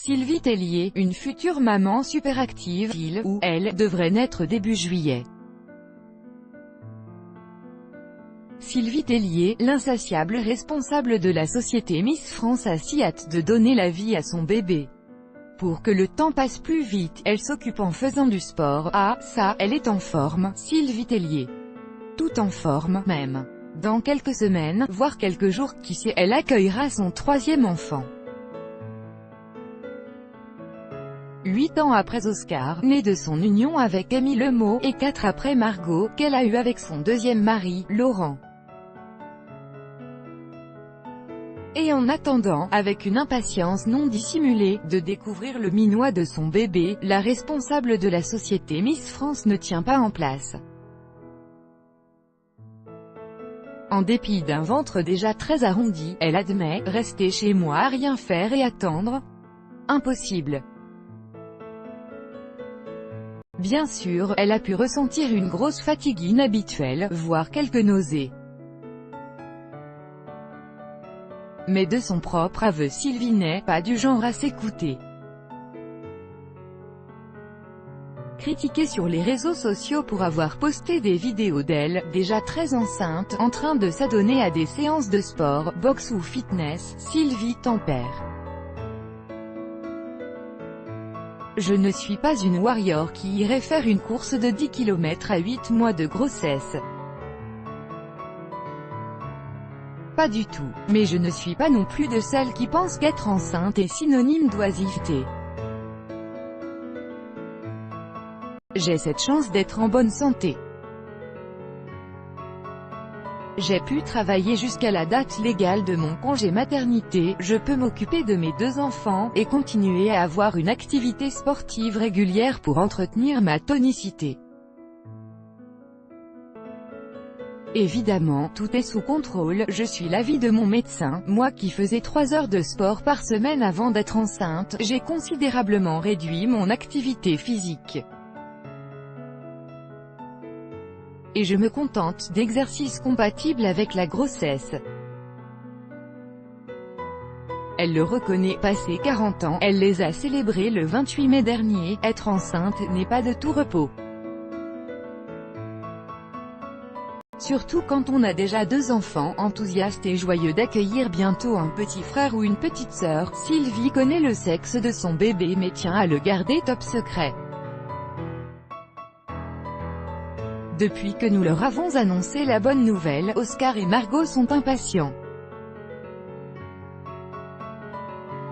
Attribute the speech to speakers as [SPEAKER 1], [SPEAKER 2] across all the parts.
[SPEAKER 1] Sylvie Tellier, une future maman superactive, il ou elle devrait naître début juillet. Sylvie Tellier, l'insatiable responsable de la société Miss France a si hâte de donner la vie à son bébé. Pour que le temps passe plus vite, elle s'occupe en faisant du sport. Ah, ça, elle est en forme, Sylvie Tellier. Tout en forme, même. Dans quelques semaines, voire quelques jours, qui sait, elle accueillera son 3e enfant. 8 ans après Oscar, né de son union avec Amy Lemaux, et 4 après Margot, qu'elle a eue avec son 2e mari, Laurent. Et en attendant, avec une impatience non dissimulée, de découvrir le minois de son bébé, la responsable de la société Miss France ne tient pas en place. En dépit d'un ventre déjà très arrondi, elle admet « Rester chez moi à rien faire et attendre ? Impossible ». Bien sûr, elle a pu ressentir une grosse fatigue inhabituelle, voire quelques nausées. Mais de son propre aveu, Sylvie n'est pas du genre à s'écouter. Critiquée sur les réseaux sociaux pour avoir posté des vidéos d'elle, déjà très enceinte, en train de s'adonner à des séances de sport, boxe ou fitness, Sylvie tempère. Je ne suis pas une warrior qui irait faire une course de 10 km à 8 mois de grossesse. Pas du tout. Mais je ne suis pas non plus de celles qui pensent qu'être enceinte est synonyme d'oisiveté. J'ai cette chance d'être en bonne santé. J'ai pu travailler jusqu'à la date légale de mon congé maternité, je peux m'occuper de mes 2 enfants, et continuer à avoir une activité sportive régulière pour entretenir ma tonicité. Évidemment, tout est sous contrôle, je suis l'avis de mon médecin. Moi qui faisais 3 heures de sport par semaine avant d'être enceinte, j'ai considérablement réduit mon activité physique. Et je me contente d'exercices compatibles avec la grossesse. Elle le reconnaît, passé 40 ans, elle les a célébrés le 28 mai dernier, être enceinte n'est pas de tout repos. Surtout quand on a déjà 2 enfants, enthousiaste et joyeux d'accueillir bientôt un petit frère ou une petite sœur, Sylvie connaît le sexe de son bébé mais tient à le garder top secret. Depuis que nous leur avons annoncé la bonne nouvelle, Oscar et Margot sont impatients.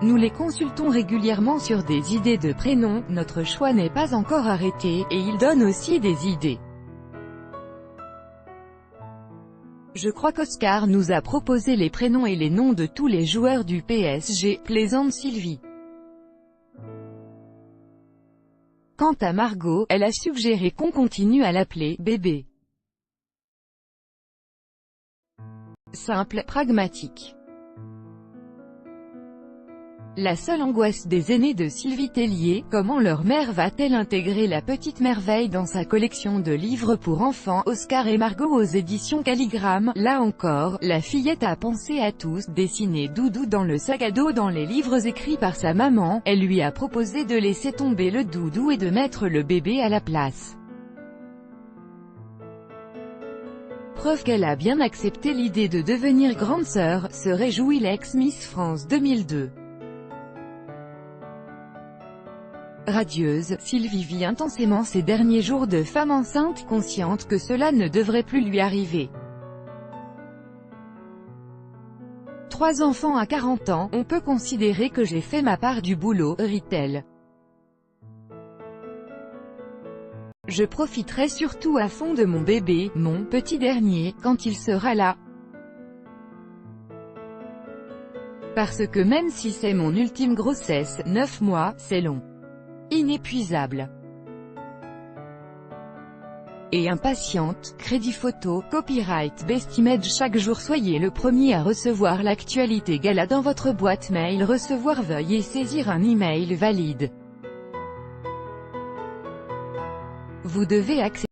[SPEAKER 1] Nous les consultons régulièrement sur des idées de prénoms, notre choix n'est pas encore arrêté, et ils donnent aussi des idées. Je crois qu'Oscar nous a proposé les prénoms et les noms de tous les joueurs du PSG, plaisante Sylvie. Quant à Margot, elle a suggéré qu'on continue à l'appeler « bébé ». Simple, pragmatique. La seule angoisse des aînés de Sylvie Tellier, comment leur mère va-t-elle intégrer la petite merveille dans sa collection de livres pour enfants Oscar et Margot aux éditions Calligramme. Là encore, la fillette a pensé à tous, dessiner doudou dans le sac à dos dans les livres écrits par sa maman, elle lui a proposé de laisser tomber le doudou et de mettre le bébé à la place. Preuve qu'elle a bien accepté l'idée de devenir grande sœur, se réjouit l'ex-Miss France 2002. Radieuse, Sylvie vit intensément ses derniers jours de femme enceinte, consciente que cela ne devrait plus lui arriver. 3 enfants à 40 ans, on peut considérer que j'ai fait ma part du boulot, rit-elle. Je profiterai surtout à fond de mon bébé, mon petit dernier, quand il sera là. Parce que même si c'est mon ultime grossesse, 9 mois, c'est long. Inépuisable. Et impatiente, crédit photo, copyright Best Image. Chaque jour soyez le premier à recevoir l'actualité gala dans votre boîte mail. Recevoir, veuillez saisir un email valide. Vous devez accepter